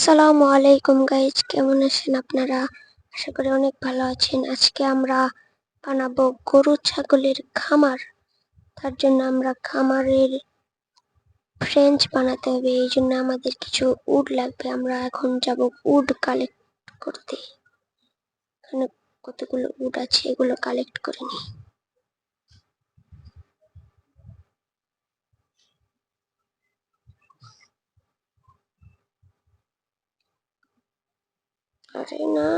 আসসালামু আলাইকুম গাইজ, কেমন আছেন আপনারা? আশা করি অনেক ভালো আছেন। আজকে আমরা বানাবো গরু ছাগলের খামার। তার জন্য আমরা খামারের ফ্রেঞ্চ বানাতে হবে, এই জন্য আমাদের কিছু উড লাগবে। আমরা এখন যাব উড কালেক্ট করতে। এখানে কতগুলো উড আছে, এগুলো কালেক্ট করে নিই। আরে না,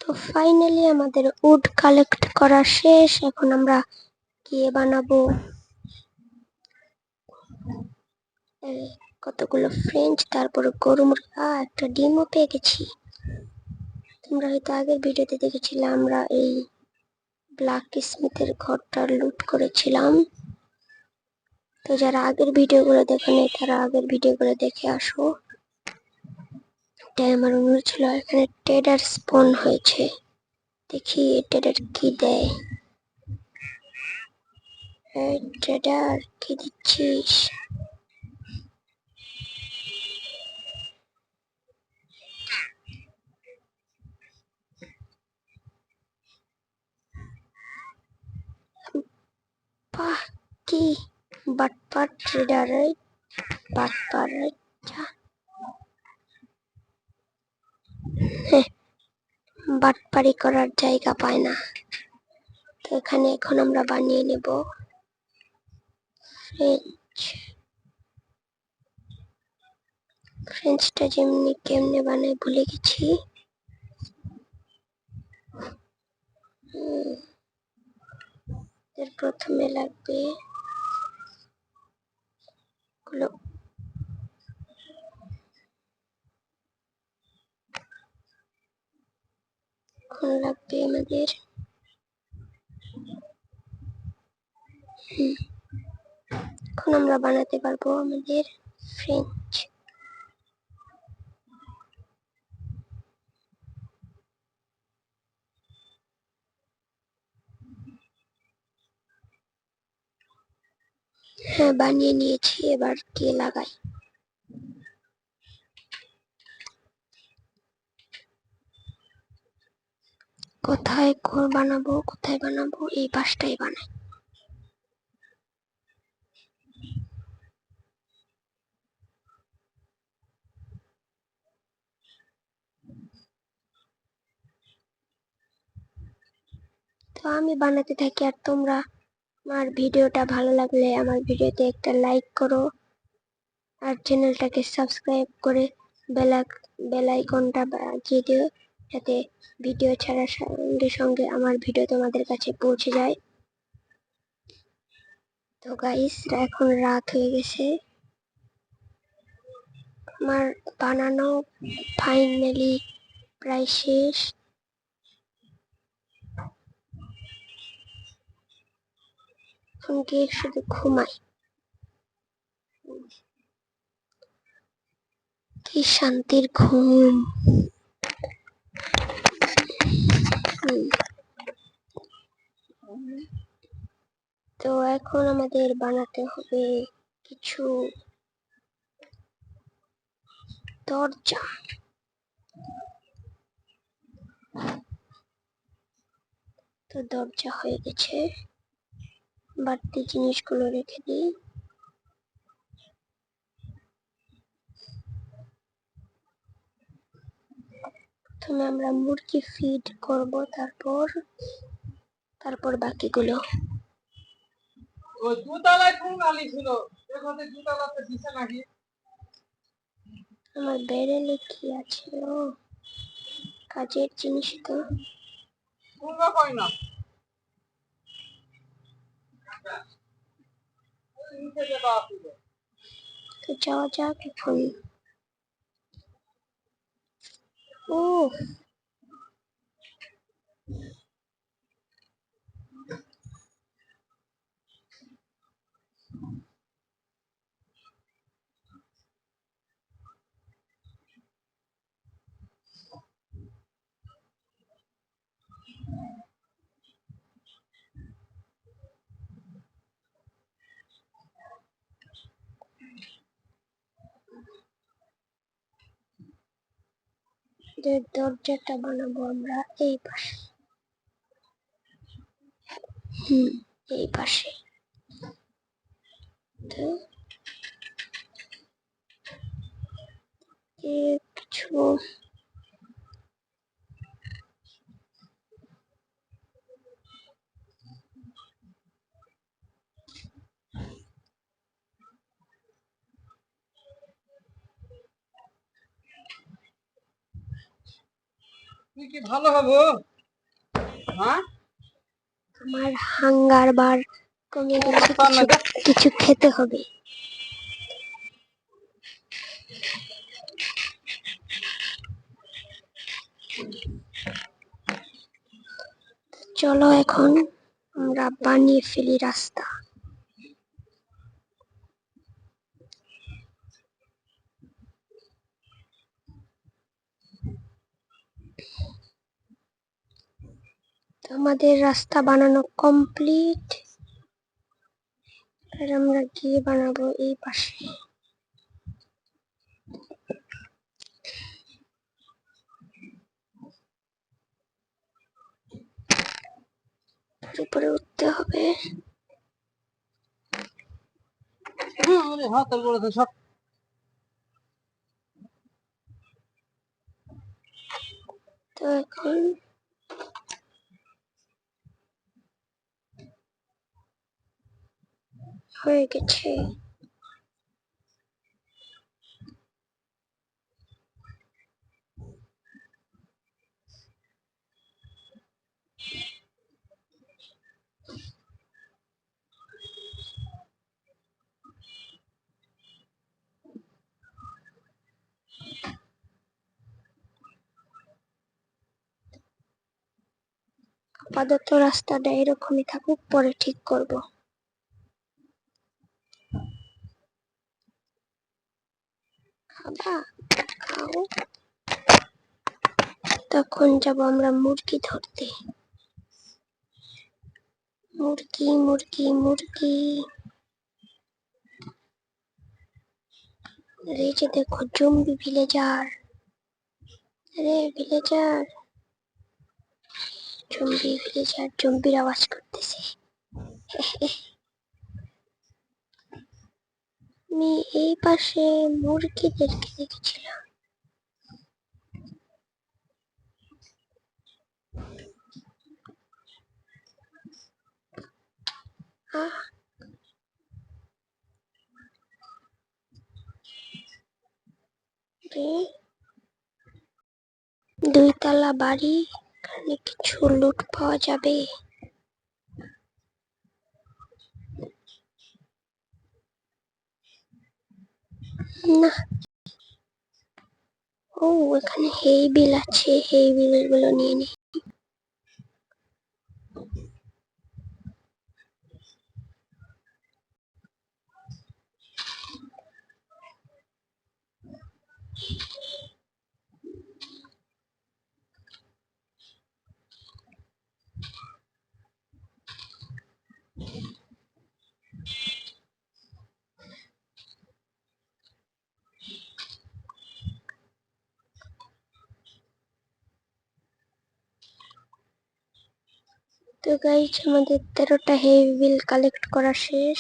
তো ফাইনালি আমাদের উড কালেক্ট করা শেষ। এখন আমরা গিয়ে বানাবো কতগুলো ফ্রেঞ্চ, তারপর গরু মুরগা, একটা ডিমও পেয়ে গেছি। তোমরা হয়তো আগের ভিডিওতে দেখেছিলে আমরা এই ব্ল্যাক স্মিথের ঘরটা লুট করেছিলাম। তো যারা আগের ভিডিওগুলো দেখেনি তারা আগের ভিডিওগুলো দেখে আসো। এটাই আমার অনুরোধ ছিল। এখানে ট্রেডার স্পন হয়েছে, দেখি ট্রেডার কি দেয়। ট্রেডার কি দিচ্ছিস? বাহ, কি বাটপার ট্রেডার, বাটপার। বাটপারি করার জায়গা পায় না। তো এখানে এখন আমরা বানিয়ে নেব ফ্রেঞ্চ। ফ্রেঞ্চটা যেমনি কেমনে বানাই ভুলে গেছি। এর প্রথমে লাগবে গুলো, এখন লাগবে আমাদের এখন আমরা বানাতে পারবো আমাদের ফ্রেঞ্চ। হ্যাঁ, বানিয়ে নিয়েছি, এবার কে লাগাই। কোথায় ঘর বানাবো, কোথায় বানাবো? এই পাশটাই বানাই। তো আমি বানাতে থাকি আর তোমরা আমার ভিডিওটা ভালো লাগলে আমার ভিডিওতে একটা লাইক করো আর চ্যানেলটাকে সাবস্ক্রাইব করে বেল আইকনটা বাজিয়ে দিও, যাতে ভিডিও ছাড়ার সঙ্গে সঙ্গে আমার ভিডিও তোমাদের কাছে পৌঁছে যায়। তো গাইস, এখন রাত হয়ে গেছে, আমার বানানো ফাইনালি প্রায় শেষ। এখন গিয়ে শুধু ঘুমাই। কি শান্তির ঘুম। তো এখন আমাদের বানাতে হবে কিছু দরজা। তো দরজা হয়ে গেছে, বাড়তি জিনিসগুলো রেখে দিই। প্রথমে আমরা মুরগি ফিড করব, তারপর বাকিগুলো। ওই দোতলায় কোন গালি ছিল? আমার বেরেলে কি আছে? ও কাজের জিনিস তো। তো যাওয়া যাক এখন। ও দরজাটা বানাবো আমরা এই পাশে। এই পাশে তো কিছু কি ভালো হবো? হ্যাঁ, আমার হাঙ্গার বার কমে গেছে, কিছু খেতে হবে। চলো এখন আমরা বানিয়ে ফেলি রাস্তা। আমাদের রাস্তা বানানো কমপ্লিট। আর আমরা গিয়ে বানাবো এই পাশে। উপরে উঠতে হবে। সব তো এখন হয়ে গেছে। আপাতত রাস্তাটা এরকমই থাকুক, পরে ঠিক করব। খাবা? খাও। তখন যাব আমরা মুরগি ধরতে। মুরগি মুরগি মুরগি। এই যে দেখো জম্বি ভিলেজার। আরে ভিলেজার, জম্বি ভিলেজার জম্বির আওয়াজ করতেছে। আমি এই পাশে মুরগিদেরকে দেখেছিলাম। আহ, রে, 2 তলা বাড়ি, এখানে কিছু লুট পাওয়া যাবে। না, ও এখানে হেই বিল আছে, হেই বিল গুলো নিয়ে নি। তো গাইজ আমাদের 13টা হেই বিল কালেক্ট করা শেষ।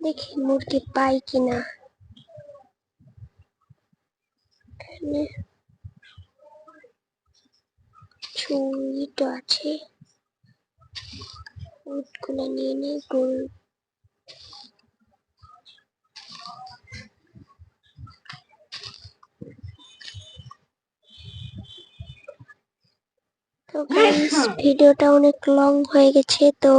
দেখি মুরগি পাই কিনা। এখানে কিছু ইট আছে, উটগুলো নিয়ে নি। গোল তো গাইস ভিডিওটা অনেক লং হয়ে গেছে, তো